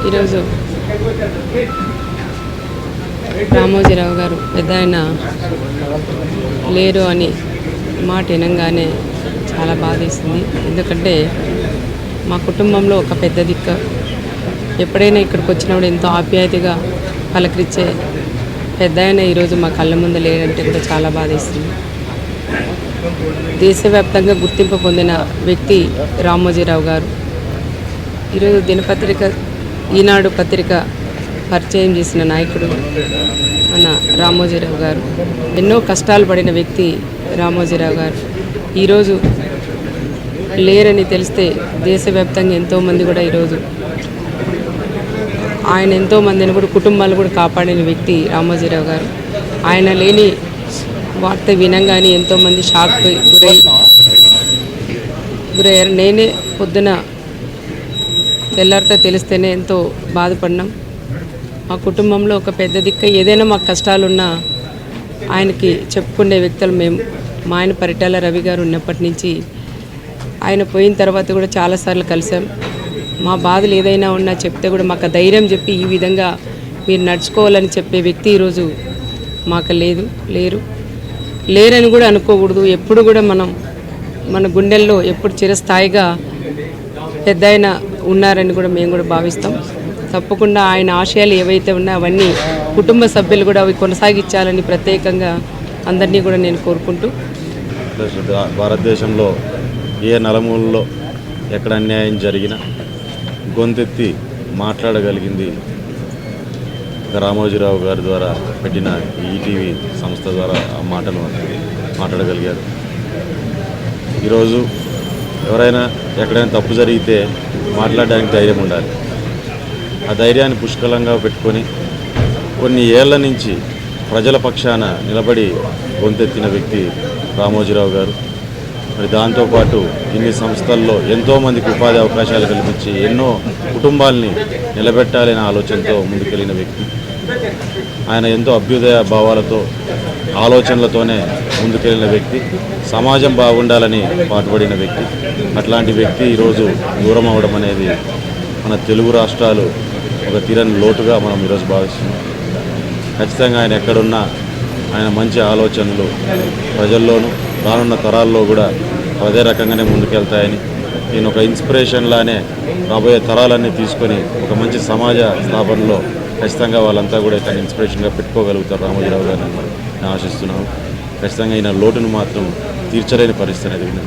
ఈరోజు రామోజీరావు గారు పెద్ద ఆయన లేరు అని మాట వినంగానే చాలా బాధేస్తుంది. ఎందుకంటే మా కుటుంబంలో ఒక పెద్ద దిక్కు, ఎప్పుడైనా ఇక్కడికి వచ్చినప్పుడు ఎంతో ఆప్యాయతగా పలకరించే పెద్ద ఆయన ఈరోజు మా కళ్ళ ముందు లేడంటే కూడా చాలా బాధేస్తుంది. దేశవ్యాప్తంగా గుర్తింపు పొందిన వ్యక్తి రామోజీరావు గారు. ఈరోజు దినపత్రిక ఈనాడు పత్రిక పరిచయం చేసిన నాయకుడు మన రామోజీరావు గారు. ఎన్నో కష్టాలు పడిన వ్యక్తి రామోజీరావు గారు. ఈరోజు లేరని తెలిస్తే దేశవ్యాప్తంగా ఎంతోమంది కూడా ఈరోజు ఆయన ఎంతోమందిని కూడా కుటుంబాలు కూడా కాపాడిన వ్యక్తి రామోజీరావు గారు. ఆయన లేని వార్త వినంగానే ఎంతోమంది షాక్ గురయ్యారు. నేనే పొద్దున తెల్లారితో తెలిస్తేనే ఎంతో బాధపడినాం. మా కుటుంబంలో ఒక పెద్ద దిక్క, ఏదైనా మాకు కష్టాలున్నా ఆయనకి చెప్పుకునే వ్యక్తులు మేము. మా ఆయన పరిటాల రవి గారు ఉన్నప్పటి నుంచి ఆయన పోయిన తర్వాత కూడా చాలాసార్లు కలిసాం. మా బాధలు ఏదైనా ఉన్నా చెప్తే కూడా మాకు ధైర్యం చెప్పి ఈ విధంగా మీరు నడుచుకోవాలని చెప్పే వ్యక్తి ఈరోజు మాకు లేరని కూడా అనుకోకూడదు. ఎప్పుడు కూడా మన గుండెల్లో ఎప్పుడు చిరస్థాయిగా పెద్ద ఆయన ఉన్నారని కూడా మేము కూడా భావిస్తాం. తప్పకుండా ఆయన ఆశయాలు ఏవైతే ఉన్నాయో అవన్నీ కుటుంబ సభ్యులు కూడా అవి కొనసాగించాలని ప్రత్యేకంగా అందరినీ కూడా నేను కోరుకుంటూ, భారతదేశంలో ఏ నలుమూలలో ఎక్కడ అన్యాయం జరిగినా గొంతెత్తి మాట్లాడగలిగింది రామోజీరావు గారి ద్వారా పెట్టిన ఈటీవీ సంస్థ ద్వారా ఆ మాటలు మాట్లాడగలిగారు. ఈరోజు ఎవరైనా ఎక్కడైనా తప్పు జరిగితే మాట్లాడడానికి ధైర్యం ఉండాలి. ఆ ధైర్యాన్ని పుష్కలంగా పెట్టుకొని కొన్ని ఏళ్ల నుంచి ప్రజల పక్షాన నిలబడి గొంతెత్తిన వ్యక్తి రామోజీరావు గారు. మరి దాంతోపాటు ఇన్ని సంస్థల్లో ఎంతోమందికి ఉపాధి అవకాశాలు కల్పించి ఎన్నో కుటుంబాలని నిలబెట్టాలనే ఆలోచనతో ముందుకెళ్ళిన వ్యక్తి. ఆయన ఎంతో అభ్యుదయ భావాలతో ఆలోచనలతోనే ముందుకెళ్ళిన వ్యక్తి. సమాజం బాగుండాలని పాటుపడిన వ్యక్తి. అట్లాంటి వ్యక్తి ఈరోజు దూరం అవడం అనేది మన తెలుగు రాష్ట్రాలు ఒక తీరని లోటుగా మనం ఈరోజు భావిస్తున్నాం. ఖచ్చితంగా ఆయన ఎక్కడున్నా ఆయన మంచి ఆలోచనలు ప్రజల్లోనూ రానున్న తరాల్లో కూడా అదే రకంగానే ముందుకెళ్తాయని, నేను ఒక ఇన్స్పిరేషన్లానే రాబోయే తరాలన్నీ తీసుకొని ఒక మంచి సమాజ స్థాపనలో ఖచ్చితంగా వాళ్ళంతా కూడా ఇతను ఇన్స్పిరేషన్గా పెట్టుకోగలుగుతారు రామోజీరావు గారిని నేను ఆశిస్తున్నాను. ఖచ్చితంగా ఈయన లోటును మాత్రం తీర్చలేని పరిస్థితి అనేది